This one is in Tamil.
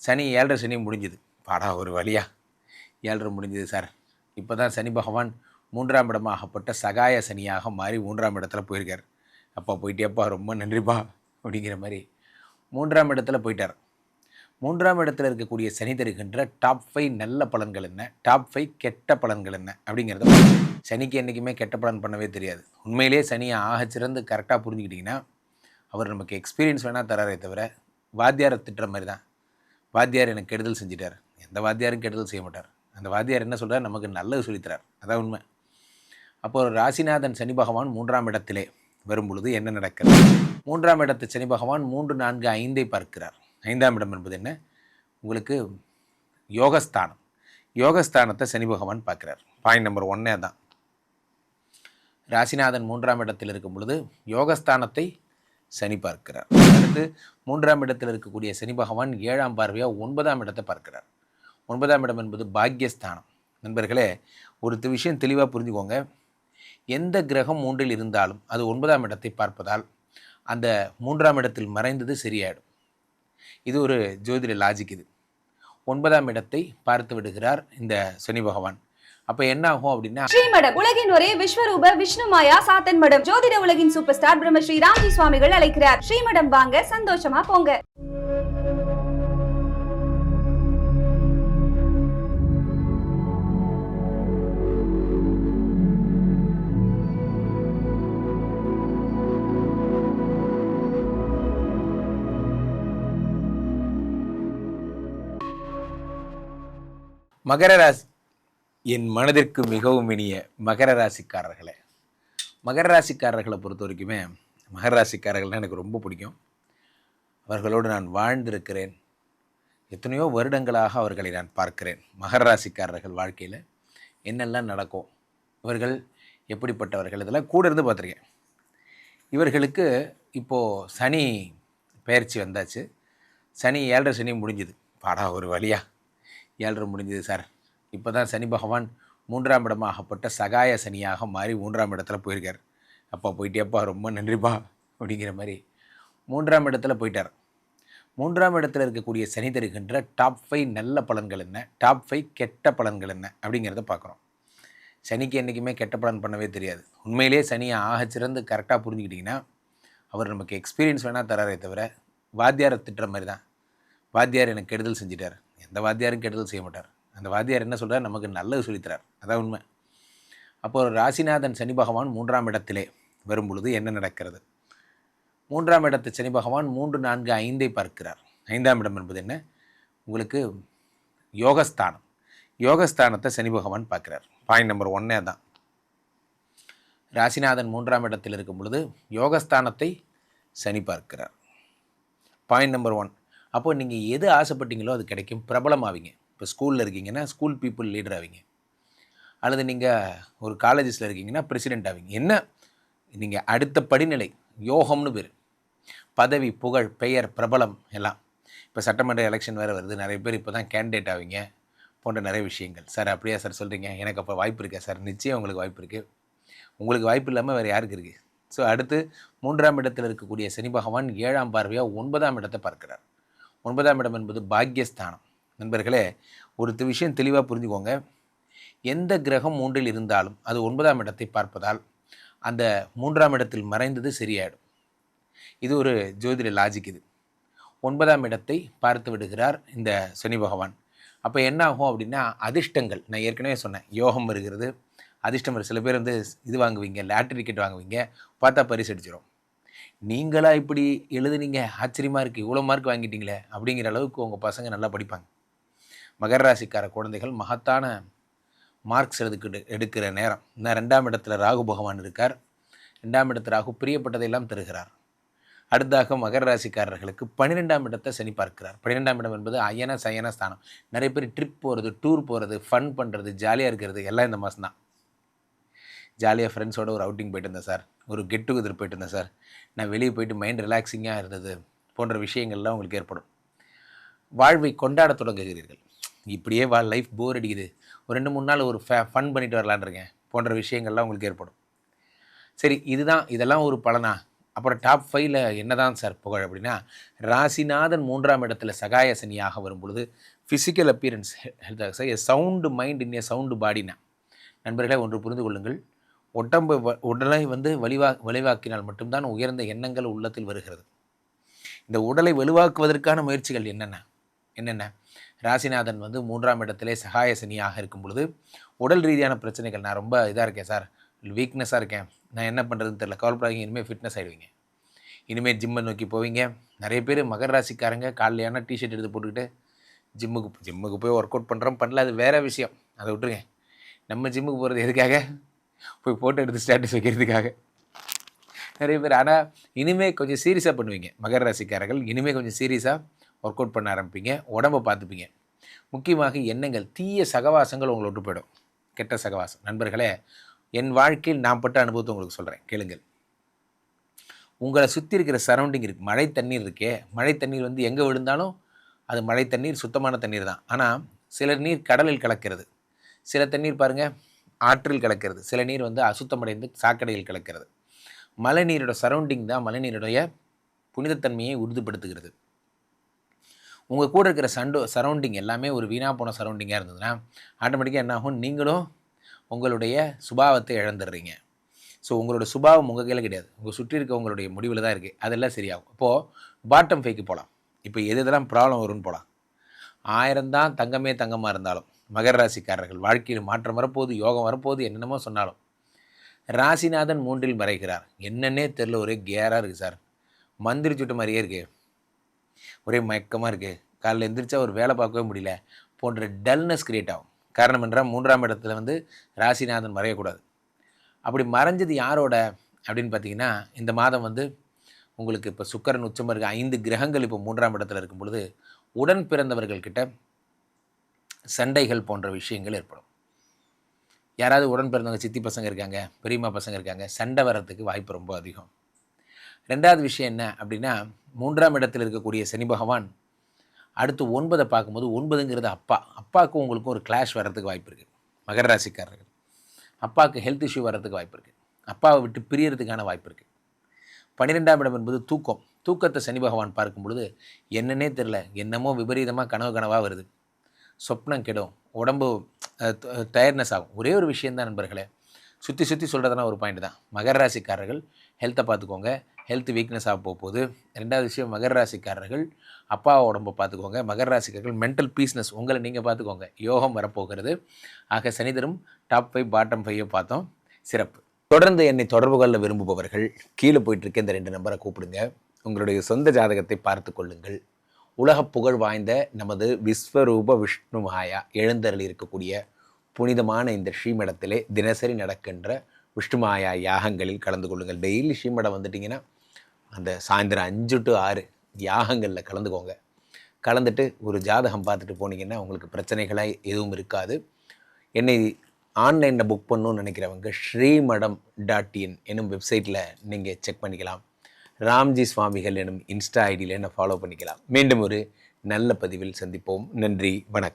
சனி 7.5 சனி முடிஞ்சுது. பாடா ஒரு வழியா 7.5 முடிஞ்சுது சார். இப்போ தான் சனி பகவான் 3ஆம் இடமாகப்பட்ட சகாய சனியாக மாறி 3ஆம் இடத்துல போயிருக்கார். அப்பா போயிட்டேப்பா ரொம்ப நன்றிப்பா அப்படிங்கிற மாதிரி 3ஆம் இடத்துல போயிட்டார். 3ஆம் இடத்துல இருக்கக்கூடிய சனி தருகின்ற டாப் 5 நல்ல பலன்கள் என்ன, டாப் 5 கெட்ட பலன்கள் என்ன அப்படிங்கிறத சனிக்கு என்றைக்குமே கெட்ட பலன் பண்ணவே தெரியாது. உண்மையிலே சனியை ஆகச்சிறந்து கரெக்டாக புரிஞ்சுக்கிட்டிங்கன்னா அவர் நமக்கு எக்ஸ்பீரியன்ஸ் வேணால் தராரே தவிர வாத்தியாரை திட்டுற மாதிரி தான். வாத்தியார் எனக்கு கெடுதல் செஞ்சிட்டார். எந்த வாத்தியாரும் கெடுதல் செய்ய மாட்டார். அந்த வாத்தியார் என்ன சொல்கிறார், நமக்கு நல்லது சொல்லித்தரார். அதான் உண்மை. அப்போ ராசிநாதன் சனி பகவான் 3ஆம் இடத்திலே வரும் பொழுது என்ன நடக்கிறது? 3ஆம் இடத்து சனி பகவான் 3, 4, 5ஐ பார்க்கிறார். 5ஆம் இடம் என்பது என்ன? உங்களுக்கு யோகஸ்தானம். யோகஸ்தானத்தை சனி பகவான் பார்க்கிறார். பாயிண்ட் நம்பர் 1 தான். ராசிநாதன் 3ஆம் இடத்தில் இருக்கும் பொழுது யோகஸ்தானத்தை சனி பார்க்கிறார். அடுத்து 3ஆம் இடத்தில் இருக்கக்கூடிய சனி பகவான் 7ஆம் பார்வையாக 9ஆம் இடத்தை பார்க்கிறார். 9ஆம் இடம் என்பது பாக்யஸ்தானம். நண்பர்களே, ஒரு விஷயம் தெளிவாக புரிஞ்சுக்கோங்க. எந்த கிரகம் 3இல் இருந்தாலும் அது 9ஆம் இடத்தை பார்ப்பதால் அந்த 3ஆம் இடத்தில் மறைந்தது சரியாயிடும். இது ஒரு ஜோதிட லாஜிக். இது 9ஆம் இடத்தை பார்த்து விடுகிறார் இந்த சனி பகவான். அப்ப என்ன ஆகும் அப்படின்னா, ஸ்ரீமடம் உலகின் ஒரே விஸ்வரூப விஷ்ணு மாயா சாத்தன் மடம் ஜோதிட உலகின் சூப்பர் ஸ்டார் பிரம்மஸ்ரீ ராம்ஜி சுவாமிகள் அழைக்கிறார். ஸ்ரீமடம் வாங்க, சந்தோஷமா போங்க. மகர ராசி, என் மனதிற்கு மிகவும் இனிய மகர ராசிக்காரர்களே. மகர ராசிக்காரர்களை பொறுத்த வரைக்குமே மகர ராசிக்காரர்கள்னால் எனக்கு ரொம்ப பிடிக்கும். அவர்களோடு நான் வாழ்ந்திருக்கிறேன். எத்தனையோ வருடங்களாக அவர்களை நான் பார்க்கிறேன். மகர ராசிக்காரர்கள் வாழ்க்கையில் என்னெல்லாம் நடக்கும், இவர்கள் எப்படிப்பட்டவர்கள், இதெல்லாம் கூட இருந்து பார்த்துருக்கேன். இவர்களுக்கு இப்போது சனி பெயர்ச்சி வந்தாச்சு. சனி 7.5 சனி முடிஞ்சுது. பாடா ஒரு வழியா 7.5 முடிஞ்சுது சார். இப்போ தான் சனி பகவான் 3ஆம் இடமாகப்பட்ட சகாய சனியாக மாறி 3ஆம் இடத்துல போயிருக்கார். அப்பா போயிட்டேப்பா ரொம்ப நன்றிப்பா அப்படிங்கிற மாதிரி 3ஆம் இடத்துல போயிட்டார். 3ஆம் இடத்துல இருக்கக்கூடிய சனி தருகின்ற டாப் 5 நல்ல பலன்கள் என்ன, டாப் 5 கெட்ட பலன்கள் என்ன அப்படிங்கிறத பார்க்குறோம். சனிக்கு என்றைக்குமே கெட்ட பலன் பண்ணவே தெரியாது. உண்மையிலே சனியை ஆகச்சிறந்து கரெக்டாக புரிஞ்சுக்கிட்டிங்கன்னா அவர் நமக்கு எக்ஸ்பீரியன்ஸ் வேணால் தராரே தவிர வாத்தியாரை திட்டுற மாதிரி தான். வாத்தியார் எனக்கு கெடுதல் செஞ்சிட்டார். எந்த வாத்தியாரும் கெடுதல் செய்ய மாட்டார். அந்த வாத்தியார் என்ன சொல்கிறார், நமக்கு நல்லது சொல்லித்தரார். அதான் உண்மை. அப்போ ராசிநாதன் சனி பகவான் 3ஆம் இடத்திலே வரும் பொழுது என்ன நடக்கிறது? 3ஆம் இடத்து சனி பகவான் 3, 4, 5ஐ பார்க்கிறார். 5ஆம் இடம் என்பது என்ன? உங்களுக்கு யோகஸ்தானம். யோகஸ்தானத்தை சனி பகவான் பார்க்கிறார். பாயிண்ட் நம்பர் 1 தான். ராசிநாதன் 3ஆம் இடத்தில் இருக்கும் பொழுது யோகஸ்தானத்தை சனி பார்க்கிறார். Point number 1. அப்போ நீங்கள் எது ஆசைப்பட்டீங்களோ அது கிடைக்கும். பிரபலமாவீங்க. இப்போ ஸ்கூலில் இருக்கீங்கன்னா ஸ்கூல் பீப்புள் லீடர் ஆவீங்க. அல்லது நீங்கள் ஒரு காலேஜஸில் இருக்கீங்கன்னா பிரசிடெண்ட் ஆவீங்க. என்ன நீங்கள் அடுத்த படிநிலை யோகம்னு பேர். பதவி, புகழ், பெயர், பிரபலம் எல்லாம். இப்போ சட்டமன்ற எலெக்ஷன் வேறு வருது. நிறைய பேர் இப்போ தான் கேண்டிடேட் ஆவீங்க போன்ற நிறைய விஷயங்கள். சார் அப்படியா சார் சொல்கிறீங்க? எனக்கு அப்போ வாய்ப்பு இருக்கா சார்? நிச்சயம் உங்களுக்கு வாய்ப்பு இருக்குது. உங்களுக்கு வாய்ப்பு இல்லாமல் வேறு யாருக்கு இருக்குது? ஸோ அடுத்து 3ஆம் இடத்தில் இருக்கக்கூடிய சனி பகவான் 7ஆம் பார்வையாக 9ஆம் இடத்தை பார்க்கிறார். 9ஆம் இடம் என்பது பாக்யஸ்தானம். நண்பர்களே, ஒரு விஷயம் தெளிவாக புரிஞ்சுக்கோங்க. எந்த கிரகம் 3இல் இருந்தாலும் அது 9ஆம் இடத்தை பார்ப்பதால் அந்த 3ஆம் இடத்தில் மறைந்தது சரியாயிடும். இது ஒரு ஜோதிட லாஜிக். இது 9ஆம் இடத்தை பார்த்து விடுகிறார் இந்த சனி பகவான். அப்போ என்ன ஆகும் அப்படின்னா, அதிர்ஷ்டங்கள், நான் ஏற்கனவே சொன்னேன், யோகம் வருகிறது, அதிர்ஷ்டம் வரும். சில பேர் இது வாங்குவீங்க, லாட்டரி டிக்கெட் வாங்குவீங்க, பார்த்தா பரிசு அடிச்சிடும். நீங்களா இப்படி எழுதுனீங்க, ஆச்சரியமாக இருக்குது, இவ்வளோ மார்க் வாங்கிட்டீங்களே அப்படிங்கிற அளவுக்கு உங்கள் பசங்க நல்லா படிப்பாங்க. மகர ராசிக்கார குழந்தைகள் மகத்தான மார்க்ஸ் எடுக்கிற நேரம். இன்னும் 2ஆம் இடத்துல ராகு பகவான் இருக்கார். 2ஆம் இடத்துல ராகு பிரியப்பட்டதையெல்லாம் தருகிறார். அடுத்தாக மகர ராசிக்காரர்களுக்கு 12ஆம் இடத்தை சனி பார்க்கிறார். 12ஆம் இடம் என்பது அயன சயன ஸ்தானம். நிறைய பேர் ட்ரிப் போகிறது, டூர் போகிறது, ஃபன் பண்ணுறது, ஜாலியாக இருக்கிறது எல்லாம் இந்த மாதம் தான். ஜாலியாக ஃப்ரெண்ட்ஸோடு ஒரு அவுட்டிங் போயிட்டு இருந்தேன் சார், ஒரு கெட் டுகெதர் போயிட்டு இருந்தேன் சார், நான் வெளியே போயிட்டு மைண்ட் ரிலாக்ஸிங்காக இருந்தது போன்ற விஷயங்கள்லாம் உங்களுக்கு ஏற்படும். வாழ்வை கொண்டாட தொடங்குகிறீர்கள். இப்படியே லைஃப் போர் அடிக்குது, ஒரு 2-3 நாள் ஒரு ஃபன் பண்ணிட்டு வரலான் இருக்கேன் போன்ற விஷயங்கள்லாம் உங்களுக்கு ஏற்படும். சரி, இதெல்லாம் ஒரு பலனா அப்புறம் டாப் 5ல் என்னதான் சார் புகழ் அப்படின்னா, ராசிநாதன் 3ஆம் இடத்துல சகாய சனியாக வரும் பொழுது ஃபிசிக்கல் அப்பியரன்ஸ் ஹெல்த் எ சவுண்டு மைண்ட் இன் எ சவுண்டு பாடினா. நண்பர்களே, ஒன்று புரிந்து கொள்ளுங்கள், உடலை வந்து வலிவாக்கினால் மட்டும்தான் உயர்ந்த எண்ணங்கள் உள்ளத்தில் வருகிறது. இந்த உடலை வலுவாக்குவதற்கான முயற்சிகள் என்னென்ன ராசிநாதன் வந்து 3ஆம் இடத்திலே சகாய சனியாக இருக்கும் பொழுது உடல் ரீதியான பிரச்சனைகள், நான் ரொம்ப இதாக இருக்கேன் சார், வீக்னஸாக இருக்கேன், நான் என்ன பண்ணுறதுன்னு தெரியல, கவலைப்படாதீங்க, இனிமேல் ஃபிட்னஸ் ஆகிடுவீங்க, இனிமேல் ஜிம்மை நோக்கி போவீங்க. நிறைய பேர் மகர ராசிக்காரங்க காலையான டிஷர்ட் எடுத்து போட்டுக்கிட்டு ஜிம்முக்கு போய் ஒர்க் அவுட் பண்ணுறோம் பண்ணல, அது வேறு விஷயம், அதை விட்டுருங்க. நம்ம ஜிம்முக்கு போகிறது எதுக்காக? போய் ஃபோட்டோ எடுத்து ஸ்டேட்டஸ் வைக்கிறதுக்காக நிறைய பேர். ஆனால் இனிமேல் கொஞ்சம் சீரியஸாக பண்ணுவீங்க மகர ராசிக்காரர்கள், இனிமேல் கொஞ்சம் சீரியஸாக ஒர்க் அவுட் பண்ண ஆரம்பிப்பீங்க, உடம்பை பார்த்துப்பீங்க. முக்கியமாக எண்ணங்கள், தீய சகவாசங்கள் உங்களை விட்டு போயிடும், கெட்ட சகவாசம். நண்பர்களே, என் வாழ்க்கையில் நான் பட்ட அனுபவத்தை உங்களுக்கு சொல்கிறேன், கேளுங்கள். உங்களை சுற்றி இருக்கிற சரௌண்டிங் இருக்குது, மழை தண்ணீர் இருக்கே, மழை தண்ணீர் வந்து எங்கே விழுந்தாலும் அது மழை தண்ணீர், சுத்தமான தண்ணீர் தான். ஆனால் சில நீர் கடலில் கலக்கிறது, சில தண்ணீர் பாருங்கள் ஆற்றில் கலக்கிறது, சில நீர் வந்து அசுத்தமடைந்து சாக்கடையில் கலக்கிறது. மழை நீரோட சரௌண்டிங் தான் மழை நீருடைய புனிதத்தன்மையை உறுதிப்படுத்துகிறது. உங்கள் கூட இருக்கிற சரௌண்டிங் எல்லாமே ஒரு வீணாக போன சரௌண்டிங்காக இருந்ததுன்னா ஆட்டோமேட்டிக்காக என்ன ஆகும், நீங்களும் உங்களுடைய சுபாவத்தை இழந்துடுறீங்க. ஸோ உங்களோட சுபாவம் உங்கள் கையில் கிடையாது, உங்கள் சுற்றி இருக்க உங்களுடைய முடிவில் தான் இருக்குது, அதெல்லாம் சரியாகும். இப்போது பாட்டம் 5க்கு போகலாம். இப்போ எதெல்லாம் ப்ராப்ளம் வரும்னு போகலாம். 1000 தான் தங்கமே தங்கமாக இருந்தாலும் மகர ராசிக்காரர்கள் வாழ்க்கையில் மாற்றம் வரப்போகுது, யோகம் வரப்போகுது, என்னென்னமோ சொன்னாலும் ராசிநாதன் 3இல் மறைகிறார். என்னன்னே தெரில, ஒரே கேராக இருக்குது சார், மந்திரி சுட்ட மாதிரியே இருக்குது, ஒரே மயக்கமாக இருக்குது, காலையில் எந்திரிச்சா ஒரு வேலை பார்க்கவே முடியல போன்ற டல்னஸ் கிரியேட் ஆகும். காரணம் என்றால் 3ஆம் இடத்துல வந்து ராசிநாதன் மறையக்கூடாது. அப்படி மறைஞ்சது யாரோட அப்படின்னு பார்த்தீங்கன்னா, இந்த மாதம் வந்து உங்களுக்கு இப்போ சுக்கிரன் உச்சமாக இருக்குது, 5 கிரகங்கள் இப்போ 3ஆம் இடத்துல இருக்கும் பொழுது உடன் பிறந்தவர்கள்கிட்ட சண்டைகள் போன்ற விஷயங்கள் ஏற்படும். யாராவது உடன் பிறந்தவங்க சித்தி பசங்க இருக்காங்க, பெரியம்மா பசங்க இருக்காங்க, சண்டை வர்றதுக்கு வாய்ப்பு ரொம்ப அதிகம். 2வது விஷயம் என்ன அப்படின்னா, 3ஆம் இடத்தில் இருக்கக்கூடிய சனி பகவான் அடுத்து 9 பார்க்கும்போது 9ங்கிறது அப்பாவுக்கும் உங்களுக்கும் ஒரு கிளாஷ் வர்றதுக்கு வாய்ப்பு இருக்குது. மகர ராசிக்காரர்கள் அப்பாவுக்கு ஹெல்த் இஷ்யூ வர்றதுக்கு வாய்ப்பு இருக்குது, அப்பாவை விட்டு பிரியறதுக்கான வாய்ப்பு இருக்குது. 12ஆம் இடம் என்பது தூக்கத்தை சனி பகவான் பார்க்கும் பொழுது என்னன்னே தெரில, என்னமோ விபரீதமாக கனவாக வருது, சொப்னம் கெடும், உடம்பு டயர்ட்னஸ் ஆகும். ஒரே ஒரு விஷயந்தான் நண்பர்களே, சுற்றி சொல்கிறதுனா ஒரு பாயிண்ட் தான். மகர ராசிக்காரர்கள் ஹெல்த்தை பார்த்துக்கோங்க, ஹெல்த் வீக்னஸ் ஆக போகுது. 2வது விஷயம், மகர ராசிக்காரர்கள் அப்பாவை உடம்பை பார்த்துக்கோங்க. மகர ராசிக்காரர்கள் மென்டல் பீஸ்னஸ் உங்களை நீங்கள் பார்த்துக்கோங்க, யோகம் வரப்போகிறது. ஆக சனிதரும் டாப் 5 பாட்டம் 5 பார்த்தோம், சிறப்பு. தொடர்ந்து என்னை தொடர்பு கொள்ள விரும்புபவர்கள் கீழே போயிட்டுருக்க இந்த 2 நம்பரை கூப்பிடுங்க, உங்களுடைய சொந்த ஜாதகத்தை பார்த்து கொள்ளுங்கள். உலக புகழ் வாய்ந்த நமது விஸ்வரூப விஷ்ணு மாயா எழுந்தருளி இருக்கக்கூடிய புனிதமான இந்த ஸ்ரீமடத்திலே தினசரி நடக்கின்ற விஷ்ணு மாயா யாகங்களில் கலந்து கொள்ளுங்கள். டெய்லி ஸ்ரீமடம் வந்துட்டிங்கன்னா அந்த சாயந்தரம் 5 to 6 யாகங்களில் கலந்துக்கோங்க. கலந்துட்டு ஒரு ஜாதகம் பார்த்துட்டு போனீங்கன்னா உங்களுக்கு பிரச்சனைகளாக எதுவும் இருக்காது. என்னை ஆன்லைனில் புக் பண்ணணும்னு நினைக்கிறவங்க ஸ்ரீமடம்.in எனும் வெப்சைட்டில் நீங்கள் செக் பண்ணிக்கலாம். ராம்ஜி சுவாமிகள் எனும் இன்ஸ்டா ஐடியில் என்ன ஃபாலோ பண்ணிக்கலாம். மீண்டும் ஒரு நல்ல பதிவில் சந்திப்போம். நன்றி, வணக்கம்.